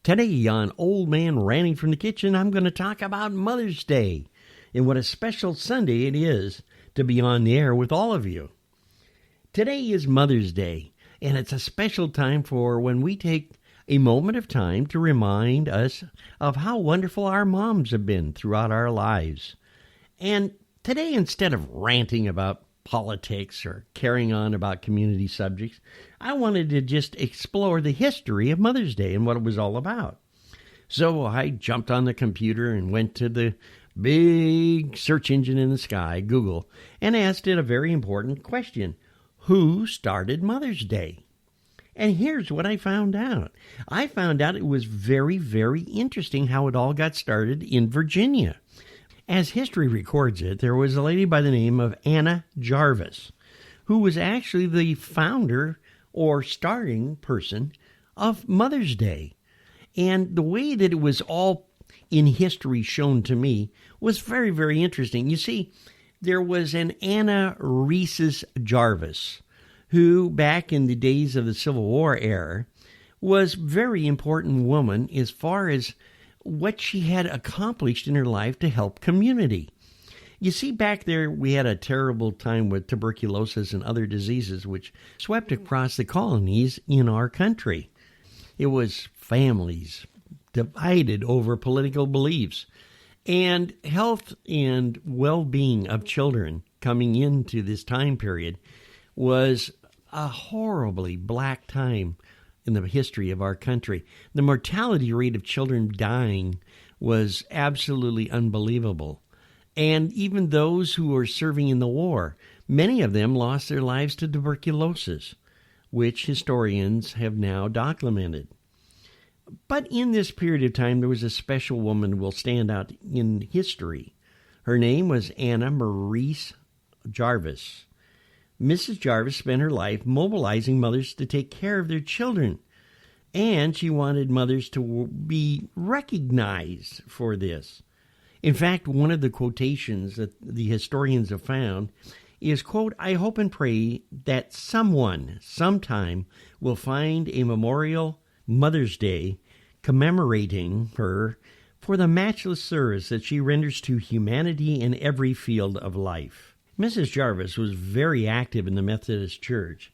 Today on Old Man Ranting from the Kitchen, I'm going to talk about Mother's Day and what a special Sunday it is to be on the air with all of you. Today is Mother's Day, and it's a special time for when we take a moment of time to remind us of how wonderful our moms have been throughout our lives. And today, instead of ranting about politics or carrying on about community subjects, I wanted to just explore the history of Mother's Day and what it was all about. So I jumped on the computer and went to the big search engine in the sky, Google, and asked it a very important question. Who started Mother's Day? And here's what I found out. I found out it was very, very interesting how it all got started in Virginia. As history records it, there was a lady by the name of Anna Jarvis, who was actually the founder or starting person of Mother's Day. And the way that it was all in history shown to me was very, very interesting. You see, there was an ann-reeves-jarvis, who back in the days of the Civil War era was a very important woman as far as what she had accomplished in her life to help community. You see, back there, we had a terrible time with tuberculosis and other diseases which swept across the colonies in our country. It was families divided over political beliefs, and health and well-being of children coming into this time period was a horribly black time in the history of our country. The mortality rate of children dying was absolutely unbelievable. And even those who were serving in the war, many of them lost their lives to tuberculosis, which historians have now documented. But in this period of time, there was a special woman who will stand out in history. Her name was Anna Jarvis. Mrs. Jarvis spent her life mobilizing mothers to take care of their children, and she wanted mothers to be recognized for this. In fact, one of the quotations that the historians have found is, quote, "I hope and pray that someone, sometime, will find a memorial Mother's Day commemorating her for the matchless service that she renders to humanity in every field of life." Mrs. Jarvis was very active in the Methodist Church,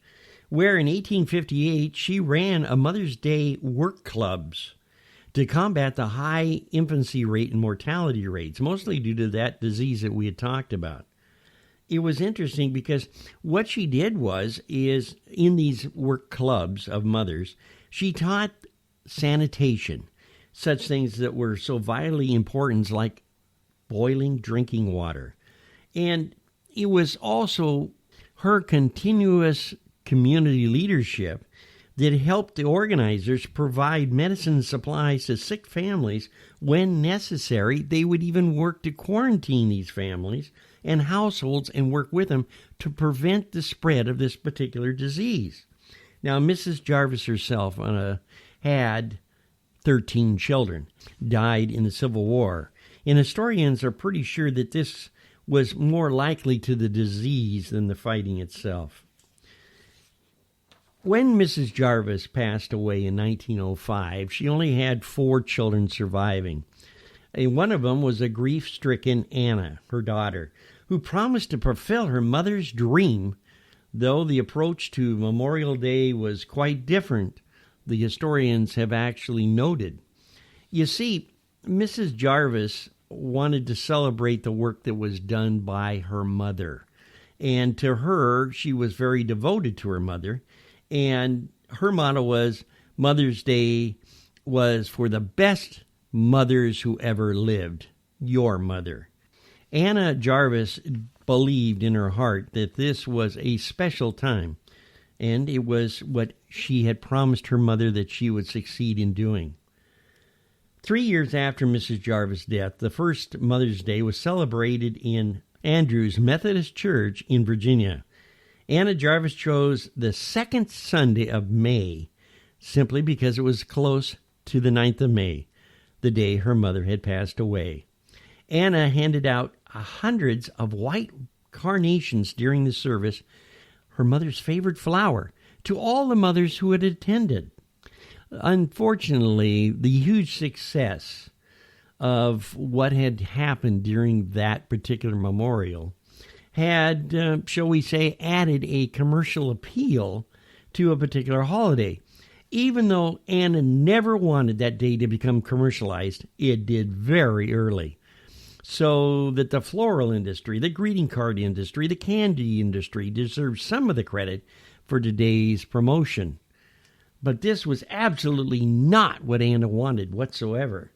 where in 1858 she ran a Mother's Day work clubs to combat the high infancy rate and mortality rates, mostly due to that disease that we had talked about. It was interesting because what she did is in these work clubs of mothers, she taught sanitation, such things that were so vitally important like boiling drinking water. And it was also her continuous community leadership that helped the organizers provide medicine supplies to sick families when necessary. They would even work to quarantine these families and households and work with them to prevent the spread of this particular disease. Now, Mrs. Jarvis herself had 13 children, died in the Civil War, and historians are pretty sure that this was more likely to the disease than the fighting itself. When Mrs. Jarvis passed away in 1905, she only had 4 children surviving. And one of them was a grief-stricken Anna, her daughter, who promised to fulfill her mother's dream, though the approach to Memorial Day was quite different, the historians have actually noted. You see, Mrs. Jarvis wanted to celebrate the work that was done by her mother. And to her, she was very devoted to her mother. And her motto was, Mother's Day was for the best mothers who ever lived, your mother. Anna Jarvis believed in her heart that this was a special time, and it was what she had promised her mother that she would succeed in doing. 3 years after Mrs. Jarvis' death, the first Mother's Day was celebrated in Andrews Methodist Church in Virginia. Anna Jarvis chose the second Sunday of May simply because it was close to the 9th of May, the day her mother had passed away. Anna handed out hundreds of white carnations during the service, her mother's favorite flower, to all the mothers who had attended. Unfortunately, the huge success of what had happened during that particular memorial had, shall we say, added a commercial appeal to a particular holiday. Even though Anna never wanted that day to become commercialized, it did very early. So that the floral industry, the greeting card industry, the candy industry deserve some of the credit for today's promotion. But this was absolutely not what Anna wanted whatsoever.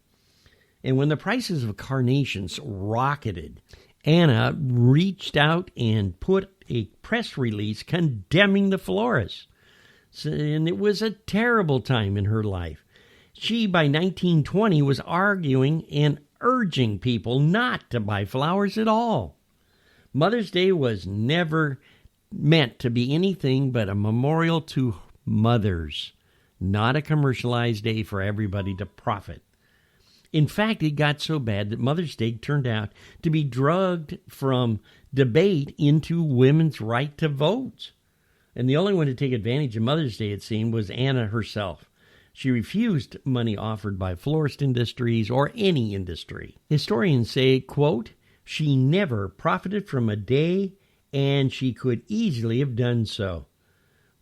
And when the prices of carnations rocketed, Anna reached out and put a press release condemning the florists. And it was a terrible time in her life. She, by 1920, was arguing and urging people not to buy flowers at all. Mother's Day was never meant to be anything but a memorial to mothers, not a commercialized day for everybody to profit. In fact, it got so bad that Mother's Day turned out to be drugged from debate into women's right to vote. And the only one to take advantage of Mother's Day, it seemed, was Anna herself. She refused money offered by florist industries or any industry. Historians say, quote, she never profited from a day, and she could easily have done so.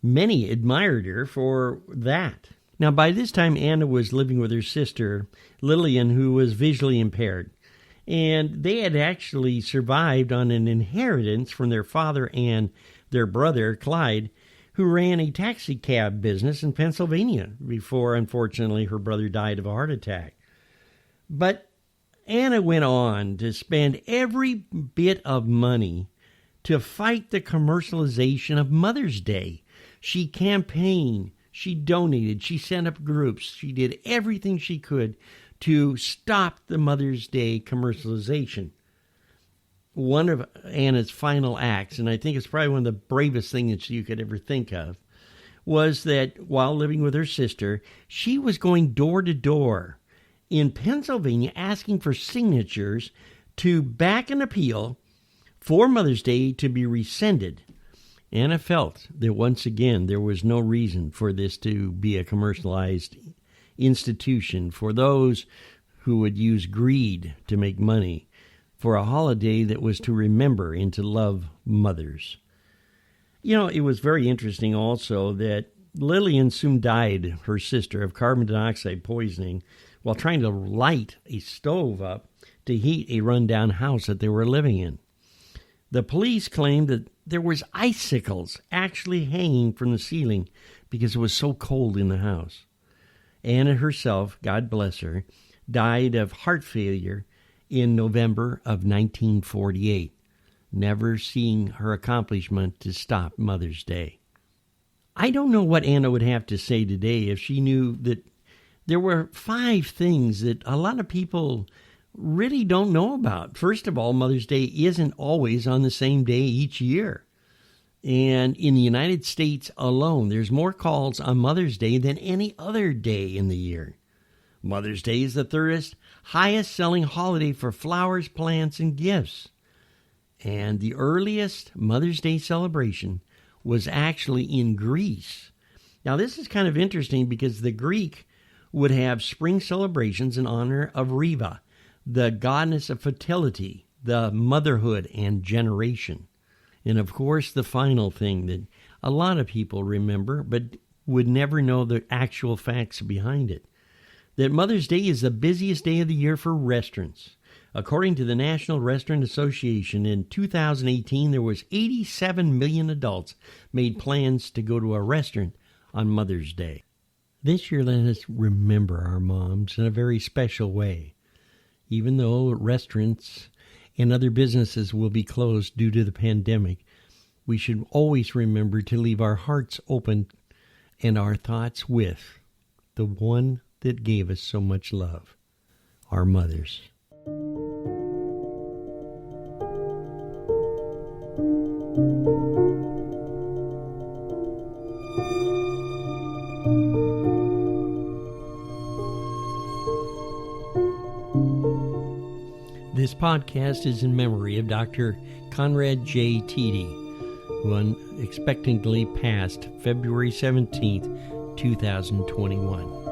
Many admired her for that. Now, by this time, Anna was living with her sister, Lillian, who was visually impaired. And they had actually survived on an inheritance from their father and their brother, Clyde, who ran a taxi cab business in Pennsylvania before, unfortunately, her brother died of a heart attack. But Anna went on to spend every bit of money to fight the commercialization of Mother's Day. She campaigned, she donated, she sent up groups, she did everything she could to stop the Mother's Day commercialization. One of Anna's final acts, and I think it's probably one of the bravest things that you could ever think of, was that while living with her sister, she was going door to door in Pennsylvania asking for signatures to back an appeal for Mother's Day to be rescinded. Anna felt that once again there was no reason for this to be a commercialized institution for those who would use greed to make money for a holiday that was to remember and to love mothers. You know, it was very interesting also that Lillian soon died, her sister, of carbon dioxide poisoning while trying to light a stove up to heat a rundown house that they were living in. The police claimed that there was icicles actually hanging from the ceiling because it was so cold in the house. Anna herself, God bless her, died of heart failure in November of 1948, never seeing her accomplishment to stop Mother's Day. I don't know what Anna would have to say today if she knew that there were 5 things that a lot of people really don't know about. First of all, Mother's Day isn't always on the same day each year. And in the United States alone, there's more calls on Mother's Day than any other day in the year. Mother's Day is the third highest selling holiday for flowers, plants, and gifts. And the earliest Mother's Day celebration was actually in Greece. Now, this is kind of interesting because the Greek would have spring celebrations in honor of Reva, the goddess of fertility, the motherhood, and generation. And of course, the final thing that a lot of people remember, but would never know the actual facts behind it, that Mother's Day is the busiest day of the year for restaurants. According to the National Restaurant Association, in 2018, there was 87 million adults made plans to go to a restaurant on Mother's Day. This year, let us remember our moms in a very special way. Even though restaurants and other businesses will be closed due to the pandemic, we should always remember to leave our hearts open and our thoughts with the one that gave us so much love, our mothers. This podcast is in memory of Dr. Conrad J. Teedy, who unexpectedly passed February 17th, 2021.